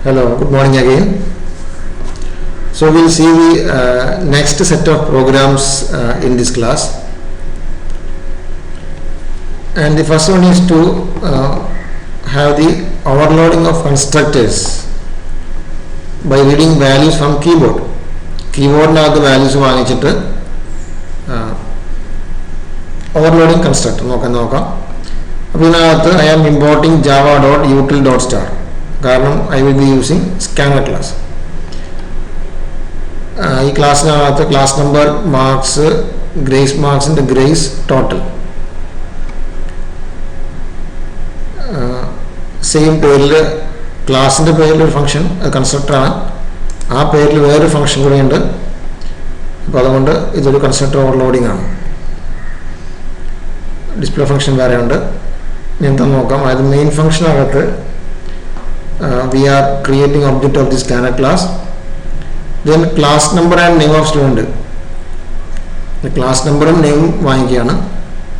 Hello, good morning again. So we'll see the next set of programs in this class, and the first one is to have the overloading of constructors by reading values from keyboard. Keyboard now the values വാങ്ങിച്ചിട്ട് overloading constructor നോക്കാം. അപ്പോൾ ഇതിനകത്ത് I am importing java.util.star കാരണം I will be using scanner class. ഈ ക്ലാസ്സിനകത്ത് class number, marks, grace മാർക്സിൻ്റെ grace, total same പേരിൽ ക്ലാസിൻ്റെ പേരിലൊരു ഫംഗ്ഷൻ കൺസ്ട്രക്ടറാണ്, ആ പേരിൽ വേറൊരു ഫംഗ്ഷൻ കൂടെയുണ്ട്. അപ്പോൾ അതുകൊണ്ട് ഇതൊരു കൺസ്ട്രക്ടർ ഓവർലോഡിംഗ് ആണ്. ഡിസ്പ്ലേ ഫംഗ്ഷൻ വേറെ ഉണ്ട്. എന്താ നോക്കാം. അതായത് main ഫംഗ്ഷനകത്ത് we are creating object of this scanner class, then class number and name of student. The class number and name വാങ്ങിക്കുകയാണ്.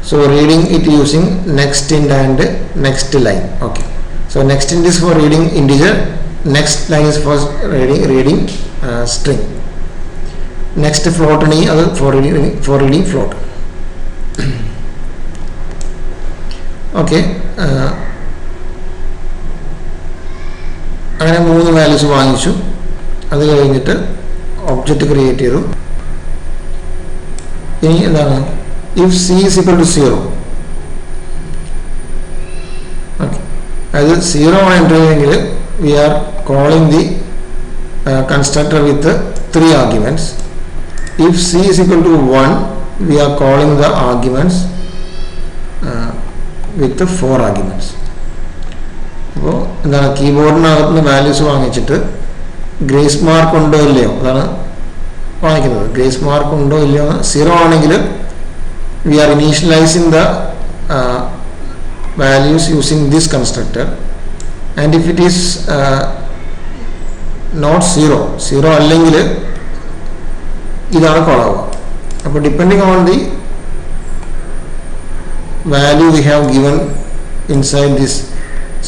So reading it using next int and next line. Okay, so next int is for reading integer, next line is for reading string, next float ni adu for reading float. Okay, അങ്ങനെ 3 values വാങ്ങിച്ചു. അത് കഴിഞ്ഞിട്ട് object create ചെയ്തു. ഇനി എന്താണ്, if c is equal to 0, okay, അതായത് 0 ആണ് enter ചെയ്യുമെങ്കിൽ we are calling the constructor with 3 arguments. If c is equal to 1, we are calling the arguments with 4 arguments. അപ്പോൾ എന്താണ്, കീബോർഡിനകത്തുനിന്ന് വാല്യൂസ് വാങ്ങിച്ചിട്ട് ഗ്രേസ് മാർക്ക് ഉണ്ടോ ഇല്ലയോ അതാണ് വാങ്ങിക്കുന്നത്. ഗ്രേസ് മാർക്ക് ഉണ്ടോ ഇല്ലയോ, 0 ആണെങ്കിൽ we are initializing the values using this constructor, and if it is not 0 അല്ലെങ്കിൽ ഇതാണ് കോൾ ആവുക. അപ്പോൾ depending on the value we have given inside this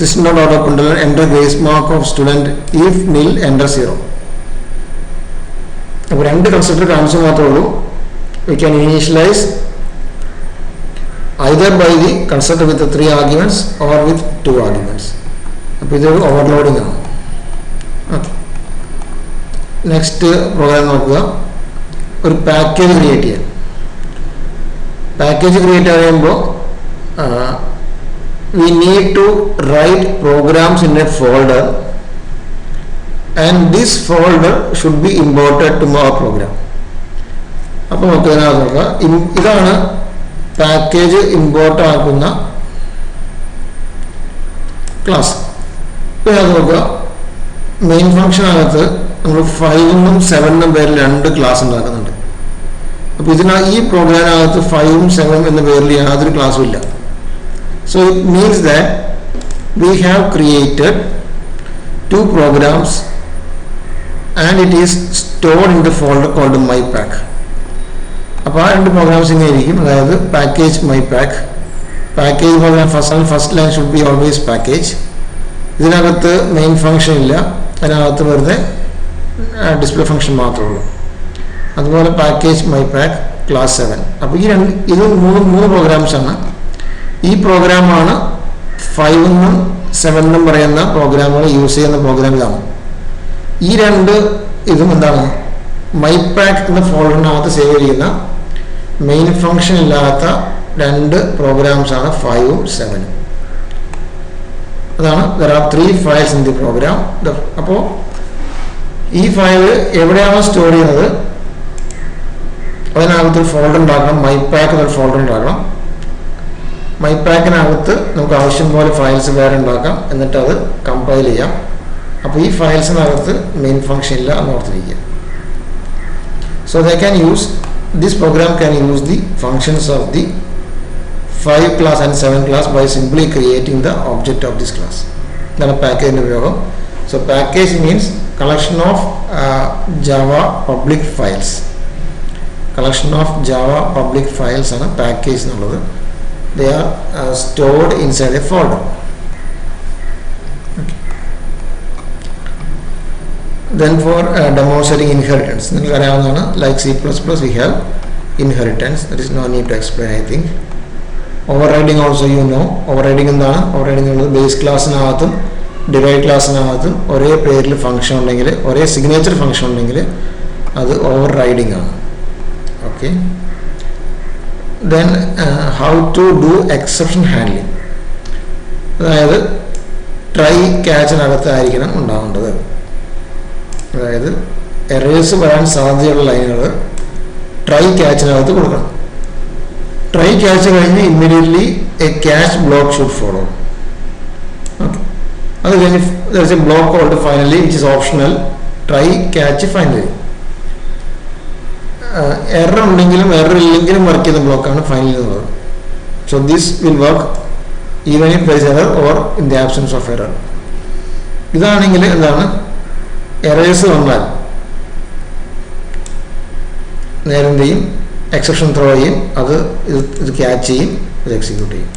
system.out.println enter grace mark of student, if nil enter 0. അപ്പോൾ 2 constructor കാണിച്ചു മാത്രമേ ഉള്ളൂ. we can initialize either by the constructor with the 3 arguments or with 2 arguments. അപ്പോൾ ഇത് overloading ആണ്. Okay, next programme നോക്കുക. ഒരു package create ചെയ്യാം. പാക്കേജ് ക്രിയേറ്റ് ചെയ്യുമ്പോൾ we need to write programs in a folder, and this folder should be imported to our program. അപ്പോൾ നോക്കുക, ഇതാണ് പാക്കേജ് ഇമ്പോർട്ട് ആക്കുന്ന ക്ലാസ്. ഇപ്പോൾ അത് നോക്കുക, മെയിൻ ഫംഗ്ഷനകത്ത് നമ്മൾ 5 7 പേരിൽ 2 ക്ലാസ് ഉണ്ടാക്കുന്നുണ്ട്. അപ്പോൾ ഈ പ്രോഗ്രാമിനകത്ത് 5 7 എന്ന പേരിൽ യാതൊരു ക്ലാസ്സും ഇല്ല. So it means that we have created 2 programs and it is stored in the folder called mypack. അപ്പോൾ ആ 2 പ്രോഗ്രാംസ് ഇങ്ങനെ ഇരിക്കും. അതായത് package mypack, package program first line should be always package. ഇതിനകത്ത് മെയിൻ ഫംഗ്ഷൻ ഇല്ല, അതിനകത്ത് വെറുതെ ഡിസ്പ്ലേ ഫംഗ്ഷൻ മാത്രമേ ഉള്ളൂ. അതുപോലെ പാക്കേജ് mypack ക്ലാസ് 7. അപ്പോൾ ഇത് മൂന്ന് പ്രോഗ്രാംസാണ്. ഈ പ്രോഗ്രാമാണ് 5 7 പറയുന്ന പ്രോഗ്രാമുകൾ യൂസ് ചെയ്യുന്ന പ്രോഗ്രാം ഇതാണ്. ഈ 2 ഇതും എന്താണ്, mypack എന്ന ഫോൾഡറിനകത്ത് സേവ് ചെയ്യുന്ന മെയിൻ ഫംഗ്ഷൻ ഇല്ലാത്ത 2 പ്രോഗ്രാംസാണ് 5 7. അതാണ് there are 3 files in the program. അപ്പോൾ ഈ ഫയൽ എവിടെയാണോ സ്റ്റോർ ചെയ്യുന്നത് അതിനകത്തൊരു ഫോൾഡർ ഉണ്ടാക്കണം. mypack എന്നൊരു ഫോൾഡർ ഉണ്ടാക്കണം. mypackനകത്ത് നമുക്ക് ആവശ്യം പോലെ ഫയൽസ് വേറെ ഉണ്ടാക്കാം, എന്നിട്ട് അത് കമ്പൈൽ ചെയ്യാം. അപ്പോൾ ഈ ഫയൽസിനകത്ത് മെയിൻ ഫംഗ്ഷൻ ഇല്ല എന്ന് ഓർത്തിരിക്കുക. So they can use this program can use the functions of the 5 class and 7 class by simply creating the object of this class. ഇതാണ് പാക്കേജിൻ്റെ ഉപയോഗം. So package means collection of Java public files. Collection of Java public files ആണ് package എന്നുള്ളത്. They are stored inside a folder. Okay. Then for demonstrating inheritance, like C++, we have inheritance. There is no need to explain, I think. Overriding also, you know. Overriding is base class and derived class and or a pair function or a signature function. That's overriding. Okay. Then how to do exception handling. അതായത് try ക്യാച്ചിനകത്തായിരിക്കണം ഉണ്ടാവേണ്ടത്. അതായത് errors വരാൻ സാധ്യതയുള്ള ലൈനുകൾ try ക്യാച്ചിനകത്ത് കൊടുക്കണം. Try catch കഴിഞ്ഞ് immediately a catch block should follow. Okay, അത് കഴിഞ്ഞ് a block called finally which is optional try catch finally. Error ഉണ്ടെങ്കിലും എറർ ഇല്ലെങ്കിലും വർക്ക് ചെയ്യുന്ന ബ്ലോക്കാണ് ഫൈനലി എന്നുള്ളത്. So this will work even if there is error or in the absence of error. ഇതാണെങ്കിൽ എന്താണ്, errors വന്നാൽ നേരം ചെയ്യും, എക്സെപ്ഷൻ ത്രോ ചെയ്യും, അത് ഇത് ക്യാച്ച് ചെയ്യും, ഇത് എക്സിക്യൂട്ട് ചെയ്യും.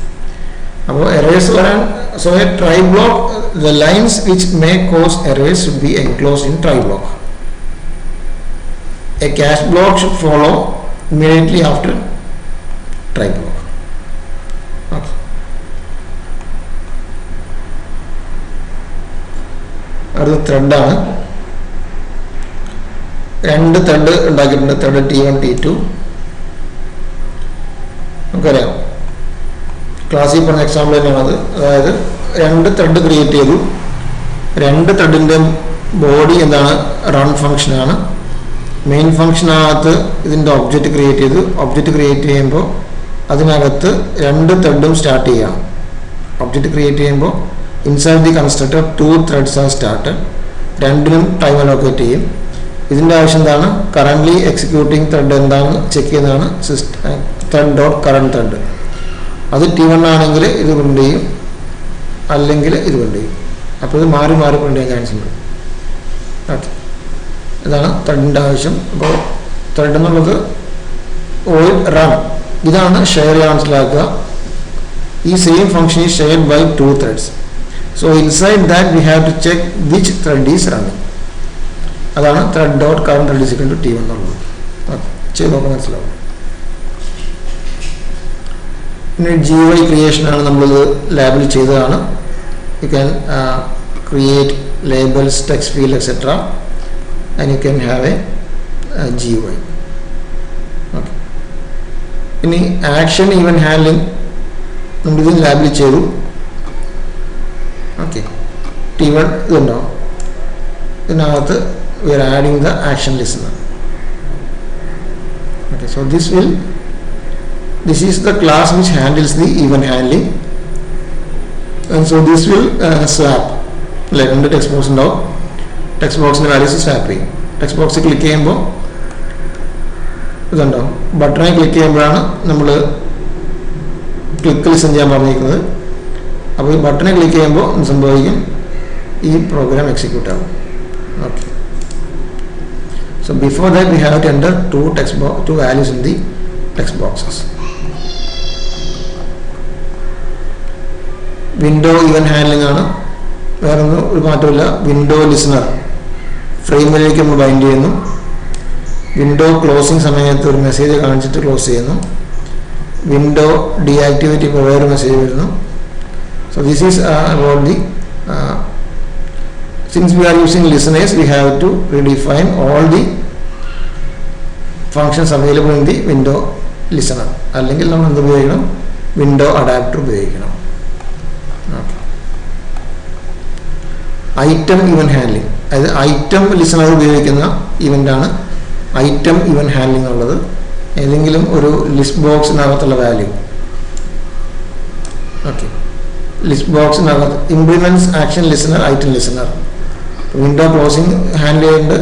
അപ്പോൾ എറേഴ്സ് വരാൻ, so A try block, the lines which may cos errors should be enclosed in try block. A catch block should follow immediately after try block. Okay, അടുത്ത ത്രെഡാണ്. 2 thread ഉണ്ടാക്കിയിട്ടുണ്ട്. ത്രെഡ് T1 T2 നമുക്കറിയാം, ക്ലാസ്സിൽ പറഞ്ഞ example തന്നെയാണത്. അതായത് 2 thread create ചെയ്തു. 2 ത്രെഡിൻ്റെ body എന്താണ്, റൺ ഫംഗ്ഷനാണ്. മെയിൻ ഫംഗ്ഷനകത്ത് ഇതിൻ്റെ ഒബ്ജക്റ്റ് ക്രിയേറ്റ് ചെയ്തു. ഒബ്ജക്റ്റ് ക്രിയേറ്റ് ചെയ്യുമ്പോൾ അതിനകത്ത് 2 ത്രെഡും സ്റ്റാർട്ട് ചെയ്യാം. ഒബ്ജക്റ്റ് ക്രിയേറ്റ് ചെയ്യുമ്പോൾ inside the constructor 2 threads are started. രണ്ടിനും ടൈം അലോക്കേറ്റ് ചെയ്യും. ഇതിൻ്റെ ആവശ്യം എന്താണ്, കറൻ്റ്ലി എക്സിക്യൂട്ടിംഗ് ത്രെഡ് എന്താണെന്ന് ചെക്ക് ചെയ്യുന്നതാണ് ത്രെഡ് ഡോട്ട് കറണ്ട് ത്രെഡ്. അത് T1 ആണെങ്കിൽ ഇത് പ്രിൻ്റ് ചെയ്യും, അല്ലെങ്കിൽ ഇത് പ്രിൻ്റ് ചെയ്യും. അപ്പോൾ ഇത് മാറി മാറി പ്രിൻ്റ് ചെയ്യാൻ ചാൻസ് ഉണ്ട്. ഓക്കെ, ഇതാണ് ത്രെഡിൻ്റെ ആവശ്യം. അപ്പോൾ ത്രെഡ് എന്നുള്ളത് ഓയിൽ റൺ, ഇതാണ് ഷെയർ ചെയ്യാൻ മനസ്സിലാക്കുക. ഈ same function is shared by 2 threads. So inside that we have to check which thread is running. അതാണ് thread dot current thread is equal to T1 എന്നുള്ളത്. ചെയ്ത് നോക്കാൻ മനസ്സിലാവും. പിന്നെ GUI ക്രിയേഷൻ ആണ്, നമ്മളിത് ലാബിൽ ചെയ്തതാണ്. You can create labels, text field etcetera, and you can have A GUI. Okay, ഇനി ആക്ഷൻ ഈവൻ ഹാൻഡ്ലിംഗ് നമ്മളിത് ലാബിൽ ചെയ്തു. ഓക്കെ, T1 ഇതുണ്ടാവും. ഇതിനകത്ത് we are adding the action listener. Okay, so this is the class which handles the event handling, and so this will swap. Like under text box ഉണ്ടാവും, text ബോക്സിൻ്റെ values swap ചെയ്യും. Text ബോക്സിൽ click ചെയ്യുമ്പോൾ ഇതുണ്ടാവും. ബട്ടണിൽ click ചെയ്യുമ്പോഴാണ് നമ്മൾ click listen ചെയ്യാൻ പറഞ്ഞിരിക്കുന്നത്. അപ്പോൾ ഈ ബട്ടണിൽ ക്ലിക്ക് ചെയ്യുമ്പോൾ സംഭവിക്കും, ഈ പ്രോഗ്രാം എക്സിക്യൂട്ട് ആകും. Okay, so before that we have to enter two values in the text boxes. Window even handling ആണ്, വേറൊന്നും ഒരു മാറ്റമില്ല. വിൻഡോ ലിസണർ ഫ്രെയിമിലേക്ക് നമ്മൾ ബൈൻഡ് ചെയ്യുന്നു. വിൻഡോ ക്ലോസിങ് സമയത്ത് ഒരു മെസ്സേജ് കാണിച്ചിട്ട് ക്ലോസ് ചെയ്യുന്നു. വിൻഡോ ഡീആക്ടിവേറ്റ് ചെയ്യുമ്പോൾ വേറൊരു മെസ്സേജ് വരുന്നു. So this is about the since we are using listeners, we have to redefine all the functions available in the window listener. അല്ലെങ്കിൽ നമ്മൾ എന്ത് ഉപയോഗിക്കണം, വിൻഡോ അഡാപ്റ്റർ ഉപയോഗിക്കണം. ഐറ്റം ഈവൻ ഹാൻഡ്ലിംഗ്, അതായത് ഐറ്റം ലിസണർ ഉപയോഗിക്കുന്ന ഇവൻ്റാണ് ഐറ്റം ഈവൻ ഹാൻഡ്ലിംഗ് ഉള്ളത്. ഏതെങ്കിലും ഒരു ലിസ്റ്റ് ബോക്സിനകത്തുള്ള വാല്യൂ, ഓക്കെ, ലിസ്റ്റ് ബോക്സിനകത്ത് implements action listener, item listener. Window closing handle ചെയ്യുന്നുണ്ട്,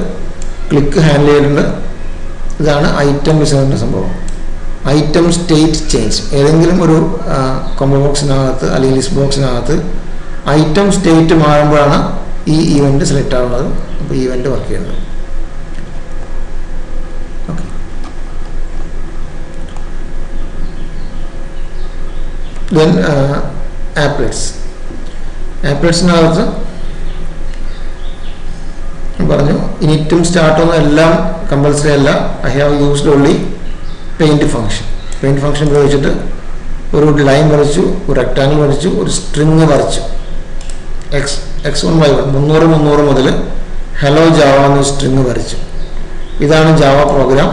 ക്ലിക്ക് ഹാൻഡിൽ ചെയ്യുന്നുണ്ട്. ഇതാണ് ഐറ്റം ലിസണറിൻ്റെ സംഭവം. ഐറ്റം സ്റ്റേറ്റ് ചേഞ്ച്, ഏതെങ്കിലും ഒരു കോംബോ ബോക്സിനകത്ത് അല്ലെങ്കിൽ ലിസ്റ്റ് ബോക്സിനകത്ത് ഐറ്റം സ്റ്റേറ്റ് മാറുമ്പോഴാണ് ഈ ഈവൻറ്റ് സെലക്ട് ആവുന്നത്. അപ്പോൾ ഈവൻറ്റ് വർക്ക് ചെയ്യുന്നത്. ഓക്കെ, ദെൻ ആപ്ലെറ്റ്സിനകത്ത് പറഞ്ഞു. ഇനിറ്റും സ്റ്റാർട്ടും എല്ലാം കമ്പൽസറി അല്ല. I have used only paint function. Paint function ഉപയോഗിച്ചിട്ട് ഒരു ലൈൻ വരച്ചു, ഒരു റെക്ടാങ്കിൾ വരച്ചു, ഒരു സ്ട്രിങ് വരച്ചു. x1 y1 300 മുതൽ ഹലോ ജാവ എന്ന സ്ട്രിങ് വരച്ചു. ഇതാണ് ജാവ പ്രോഗ്രാം.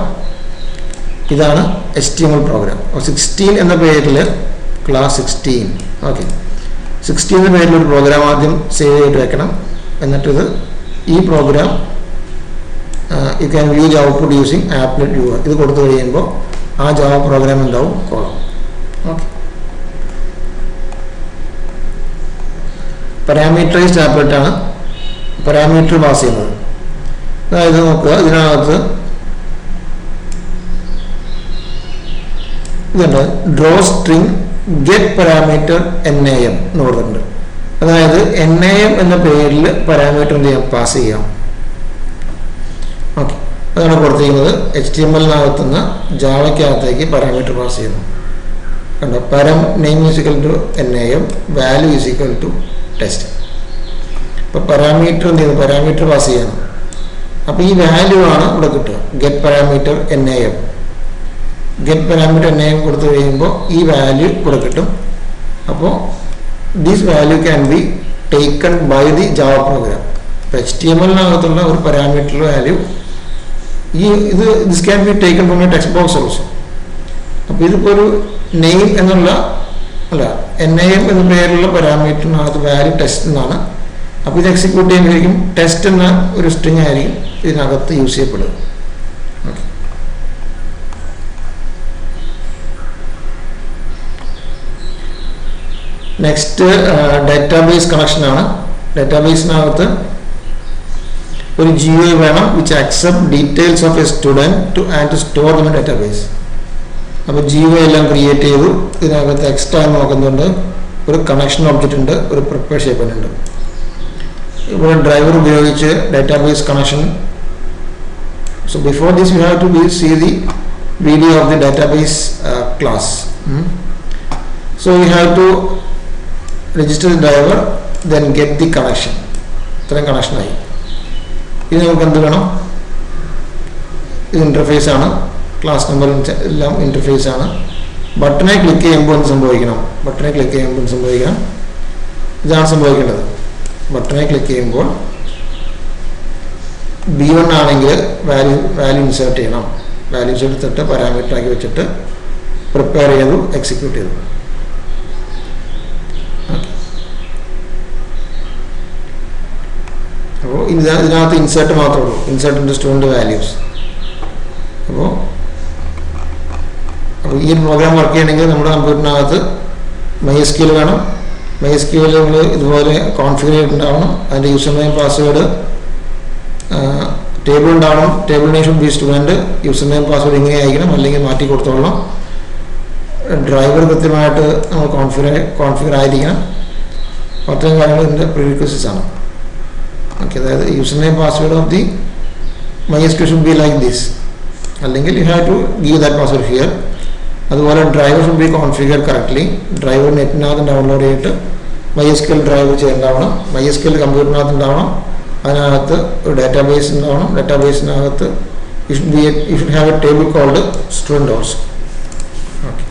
ഇതാണ് HTML പ്രോഗ്രാം. 16 എന്ന പേരിൽ ക്ലാസ് 16. ഓക്കെ, 16 എന്ന പേരിൽ ഒരു പ്രോഗ്രാം ആദ്യം സേവ് ചെയ്ത് വെക്കണം. എന്നിട്ടിത് ഈ program you can view the output using applet viewer. ഇത് കൊടുത്തു കഴിയുമ്പോൾ ആ ജാവ പ്രോഗ്രാം ഉണ്ടാവും കോളം. ഓക്കെ, പാരാമീറ്ററൈസ്ഡ് ആപ്ലെറ്റ് ആണ് പാരാമീറ്റർ പാസ് ചെയ്യുന്നത്. അതായത് നോക്കുക, ഇതിനകത്ത് ഇതുണ്ട്, draw string get parameter NAM എന്ന് പറഞ്ഞിട്ടുണ്ട്. അതായത് NAM എന്ന പേരിൽ പാരാമീറ്റർ എന്ത് ചെയ്യാം, പാസ് ചെയ്യാം. ഓക്കെ, അതാണ് കൊടുത്തിരിക്കുന്നത്. HTML-നകത്തുനിന്ന് ജാവയ്ക്കകത്തേക്ക് പാരാമീറ്റർ പാസ് ചെയ്യുന്നു. കണ്ടോ, param name is equal to NAM, value is equal to test. അപ്പോൾ പാരാമീറ്റർ എന്ത് ചെയ്യുന്നു, പാരാമീറ്റർ പാസ് ചെയ്യണം. അപ്പോൾ ഈ വാല്യൂ ആണ് ഇവിടെ കിട്ടുക, get parameter NAM. Get parameter NAM കൊടുത്തു കഴിയുമ്പോൾ ഈ വാല്യൂ ഇവിടെ കിട്ടും. അപ്പോൾ this value can be taken by the Java program. ഇപ്പോൾ HTML-നകത്തുള്ള ഒരു parameter value this can be taken from a text box also. അപ്പോൾ ഇതിപ്പോൾ ഒരു നെയിം എന്നുള്ള അല്ല, NAM എന്ന പേരുള്ള പാരാമീറ്ററിനകത്ത് വാല്യൂ ടെസ്റ്റ് എന്നാണ്. അപ്പോൾ ഇത് എക്സിക്യൂട്ട് ചെയ്യുമ്പോഴേക്കും ടെസ്റ്റ് എന്ന ഒരു സ്ട്രിങ് ആയിരിക്കും ഇതിനകത്ത് യൂസ് ചെയ്യപ്പെടുക. ഓക്കെ, നെക്സ്റ്റ് ഡാറ്റാബേസ് കണക്ഷനാണ്. ഡാറ്റാബേസിനകത്ത് ഒരു GUI വേണം which accept details of a student and to store the database. അപ്പോൾ GUI എല്ലാം ക്രിയേറ്റ് ചെയ്തു. ഇതിനകത്ത് എക്സ്ട്രാ നോക്കുന്നുണ്ട്, ഒരു കണക്ഷൻ ഒബ്ജക്റ്റ് ഉണ്ട്, ഒരു പ്രിപ്പയർ സ്റ്റേറ്റ്മെന്റ് ഉണ്ട്. ഇവിടെ ഡ്രൈവർ ഉപയോഗിച്ച് database connection. So before this you have to see the video of the database class. So you have to register the driver, then get the connection. ഇത്രയും കണക്ഷനായി. ഇത് നമുക്ക് എന്ത് വേണം, ഇത് ഇൻ്റർഫേസ് ആണ്, ക്ലാസ് നമ്പർ എല്ലാം ഇൻ്റർഫേസ് ആണ്. ബട്ടണെ ക്ലിക്ക് ചെയ്യുമ്പോൾ എന്ത് സംഭവിക്കണം, ബട്ടണെ ക്ലിക്ക് ചെയ്യുമ്പോൾ എന്ത് സംഭവിക്കണം, ഇതാണ് സംഭവിക്കേണ്ടത്. ബട്ടണെ ക്ലിക്ക് ചെയ്യുമ്പോൾ B1 ആണെങ്കിൽ വാല്യൂ ഇൻസേർട്ട് ചെയ്യണം. വാല്യൂസ് എടുത്തിട്ട് പാരാമീറ്റർ ആക്കി വെച്ചിട്ട് പ്രിപ്പയർ ചെയ്തു, എക്സിക്യൂട്ട് ചെയ്തു. അപ്പോൾ ഇതിനകത്ത് ഇൻസേർട്ട് മാത്രമേ ഉള്ളൂ, ഇൻസേർട്ട് ഇൻറ്റു സ്റ്റുഡൻറ്റ് വാല്യൂസ്. അപ്പോൾ ഈ പ്രോഗ്രാം വർക്ക് ചെയ്യണമെങ്കിൽ നമ്മുടെ കമ്പ്യൂട്ടറിനകത്ത് MySQL വേണം. MySQL നമ്മൾ ഇതുപോലെ കോൺഫിഗർ ചെയ്തിട്ടുണ്ടാവണം. അതിൻ്റെ യൂസർ നെയിം പാസ്വേഡ് ടേബിൾ ഉണ്ടാവണം. Table name should be student. User name password ഇങ്ങനെ ആയിരിക്കണം, അല്ലെങ്കിൽ മാറ്റി കൊടുത്തോളണം. ഡ്രൈവർ കൃത്യമായിട്ട് നമ്മൾ കോൺഫിഗർ ആയിരിക്കണം. അത്രയും കാര്യങ്ങൾ ഇതിൻ്റെ പ്രീറിക്വസിറ്റ്സ് ആണ്. ഓക്കെ, അതായത് user name password of the MySQL should be like this, അല്ലെങ്കിൽ you have to give that password here. അതുപോലെ driver should be configure correctly. Driver നെറ്റിനകത്ത് ഡൗൺലോഡ് ചെയ്തിട്ട് MySQL ഡ്രൈവ് ചെയ്യേണ്ടാവണം. MySQL കമ്പ്യൂട്ടറിനകത്ത് ഉണ്ടാവണം. അതിനകത്ത് ഒരു ഡാറ്റാബേസ് ഉണ്ടാവണം. ഡാറ്റാബേസിനകത്ത് you should have a table called student also. Okay,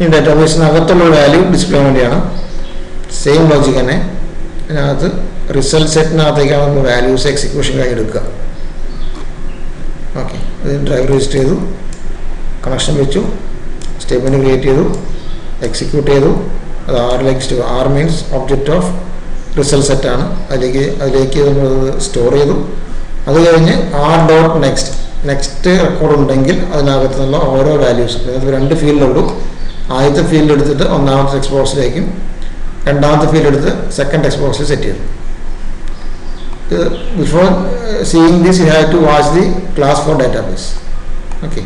ഈ ഡാറ്റാബേസിനകത്തുള്ള വാല്യൂ ഡിസ്പ്ലേ വേണ്ടിയാണ്. സെയിം ലോജിക് തന്നെ ഇതിനകത്ത് റിസൾട്ട് സെറ്റിനകത്തേക്കാണ് നമ്മൾ വാല്യൂസ് എക്സിക്യൂഷനായി എടുക്കുക. ഓക്കെ, ഇത് ഡ്രൈവർ രജിസ്റ്റർ ചെയ്തു, കണക്ഷൻ വെച്ചു, സ്റ്റേറ്റ്മെൻറ്റ് ക്രിയേറ്റ് ചെയ്തു, എക്സിക്യൂട്ട് ചെയ്തു. അത് R means object of result സെറ്റാണ്. അതിലേക്ക് നമ്മൾ സ്റ്റോർ ചെയ്തു. അത് കഴിഞ്ഞ് നെക്സ്റ്റ് റെക്കോർഡ് ഉണ്ടെങ്കിൽ അതിനകത്ത് നിന്നുള്ള ഓരോ വാല്യൂസ്, അതായത് 2 ഫീൽഡുള്ളൂ. ആദ്യത്തെ ഫീൽഡ് എടുത്തിട്ട് ഒന്നാമത്തെ ടെക്സ്റ്റ് ബോക്സിലേക്കും രണ്ടാമത്തെ ഫീൽഡ് എടുത്ത് സെക്കൻഡ് ടെക്സ്റ്റ് ബോക്സിൽ സെറ്റ് ചെയ്തു. Before seeing this you have to watch the class for database. Okay,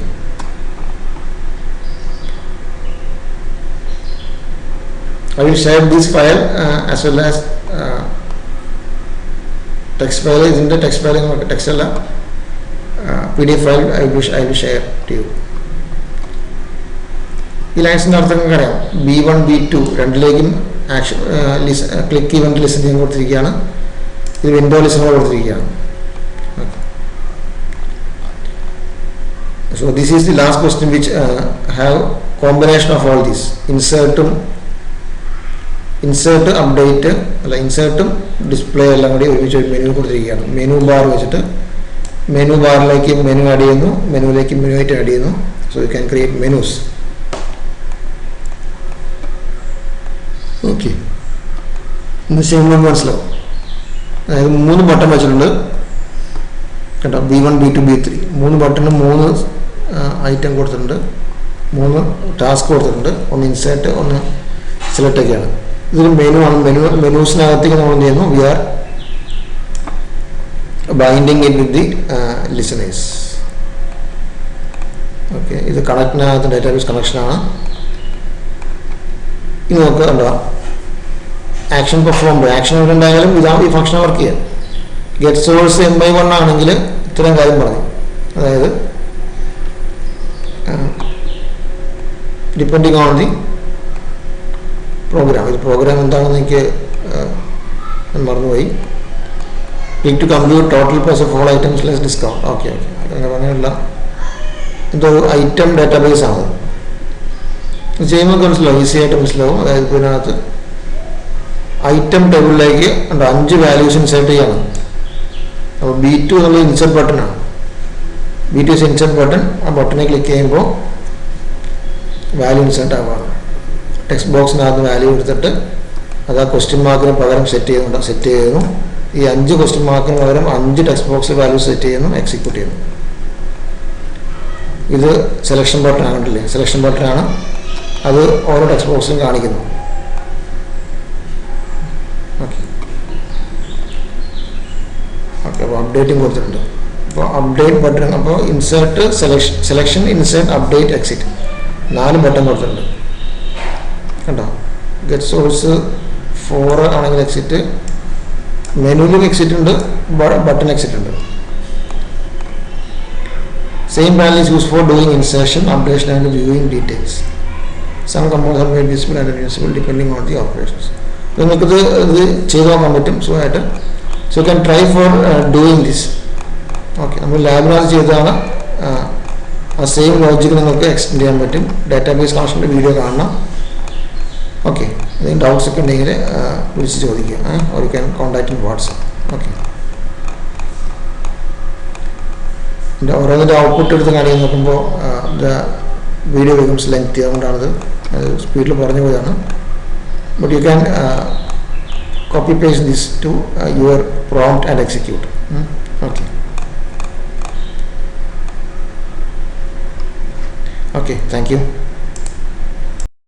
I will share this file as well as text file. Is in the text file, text alla PDF file I will share to you. ഈ ലൈൻസിൻ്റെ അർത്ഥം നിങ്ങൾക്ക് അറിയാം. B1 B2 രണ്ടിലേക്കും action click event listen ചെയ്യാൻ കൊടുത്തിരിക്കുകയാണ്. ഇത് window listener കൊടുത്തിരിക്കുകയാണ്. So this is the last question which have combination of all these. insert update അല്ല ഇൻസേർട്ടും ഡിസ്പ്ലേ എല്ലാം കൂടി ഒരുമിച്ച് ഒരു മെനു കൊടുത്തിരിക്കുകയാണ്. മെനു ബാർ വെച്ചിട്ട് മെനു ബാറിലേക്ക് മെനു ആഡ് ചെയ്യുന്നു, മെനുവിലേക്ക് മെനു ആയിട്ട് ആഡ് ചെയ്യുന്നു. So you can create menus. Okay, ഇന്ന് ചെയ്യുമ്പോൾ മനസ്സിലാവും. അതായത് 3 ബട്ടൺ വെച്ചിട്ടുണ്ട് കേട്ടോ. B1 B2 B3 3 button 3 item കൊടുത്തിട്ടുണ്ട്, 3 ടാസ്ക് കൊടുത്തിട്ടുണ്ട്. ഒന്ന് ഇൻസേർട്ട്, ഒന്ന് സെലക്ട് ഒക്കെയാണ്. ഇതൊരു മെനു ആണ്. മെനൂസിനകത്തേക്ക് നമ്മൾ എന്ത് ചെയ്യുന്നു? We are binding it with the listeners. Okay, ഇത് കണക്റ്റിനകത്ത് ഡാറ്റാബേസ് കണക്ഷനാണ്. ഇത് നമുക്ക് എന്താ ആക്ഷൻ പെർഫോം ആക്ഷൻ എവിടെ ഉണ്ടായാലും ഈ ഫംഗ്ഷൻ വർക്ക് ചെയ്യാം. ഗെറ്റ് സോഴ്സ് M/1 ആണെങ്കിൽ ഇത്തരം കാര്യം പറഞ്ഞു. അതായത് ഡിപ്പെൻഡിങ് ഓൺ ദി പ്രോഗ്രാം. ഇത് പ്രോഗ്രാം എന്താണെന്ന് എനിക്ക് മറന്നുപോയി. Click to compute total price of all items less discount. Okay okay, അങ്ങനെ പറഞ്ഞുള്ള എന്തോ ഐറ്റം ഡാറ്റാബേസ് ആണ്. ഇത് ചെയ്യുമ്പോൾ മനസ്സിലാവും, ഈസി ആയിട്ട് മനസ്സിലാവും. അതായത് ഇതിനകത്ത് ഐറ്റം ടേബിളിലേക്ക് 5 വാല്യൂസ് ഇൻസേർട്ട് ചെയ്യണം. അപ്പോൾ B2 എന്നുള്ളത് ഇൻസേർട്ട് ബട്ടണാണ്. B2 insert button. ആ ബട്ടനെ ക്ലിക്ക് ചെയ്യുമ്പോൾ വാല്യൂ ഇൻസേർട്ട് ആവുകയാണ്. ടെക്സ്റ്റ് ബോക്സിനകത്ത് വാല്യൂ എടുത്തിട്ട് അത് ആ ക്വസ്റ്റ്യൻ മാർക്കിന് പകരം സെറ്റ് ചെയ്യുന്നു. ഈ 5 ക്വസ്റ്റ്യൻ മാർക്കിന് പകരം 5 ടെക്സ്റ്റ് ബോക്സിൽ വാല്യൂ സെറ്റ് ചെയ്യുന്നു, എക്സിക്യൂട്ട് ചെയ്യുന്നു. ഇത് സെലക്ഷൻ ബട്ടൺ ആകണ്ടില്ലേ? സെലക്ഷൻ ബട്ടണാണ്. അത് ഓരോ ടെക്സ്റ്റ് ബോക്സിലും കാണിക്കുന്നു. ഓക്കെ ഓക്കെ, അപ്പോൾ അപ്ഡേറ്റും കൊടുത്തിട്ടുണ്ട്. അപ്പോൾ അപ്ഡേറ്റ് ബട്ടൺ, അപ്പോൾ insert, selection, insert, update, exit 4 button കൊടുത്തിട്ടുണ്ട് കണ്ടോ. ഗെറ്റ് സോഴ്സ് 4 ആണെങ്കിൽ എക്സിറ്റ്, മെനുവിലും എക്സിറ്റ് ഉണ്ട്, ബട്ടൺ എക്സിറ്റ് ഉണ്ട്. Same panel is use for doing insertion, updation and viewing details. Some components are made visible and invisible depending on the operations. നിങ്ങൾക്കിത് ചെയ്ത് നോക്കാൻ പറ്റും സുഖമായിട്ട്. So you can try for doing this. Okay, നമ്മൾ ലാബിനകത്ത് ചെയ്തതാണ്. ആ സെയിം ലോജിക്ക് നിങ്ങൾക്ക് എക്സ്റ്റെൻഡ് ചെയ്യാൻ പറ്റും. ഡാറ്റാബേസ് കണക്ഷൻ്റെ വീഡിയോ കാണണം. ഓക്കെ, എന്തെങ്കിലും ഡൗട്ട്സ് ഒക്കെ ഉണ്ടെങ്കിൽ വിളിച്ച് ചോദിക്കുക. Or you can contact in WhatsApp. Okay, എൻ്റെ ഓരോന്നിൻ്റെ ഔട്ട്പുട്ട് എടുത്ത് കാണിക്കാൻ നോക്കുമ്പോൾ വീഡിയോ ബിക്കംസ് ലെങ്തി, അതുകൊണ്ടാണത് സ്പീഡിൽ പറഞ്ഞു പോയതാണ്. But you can copy paste this to your prompt and execute. Okay okay, thank U.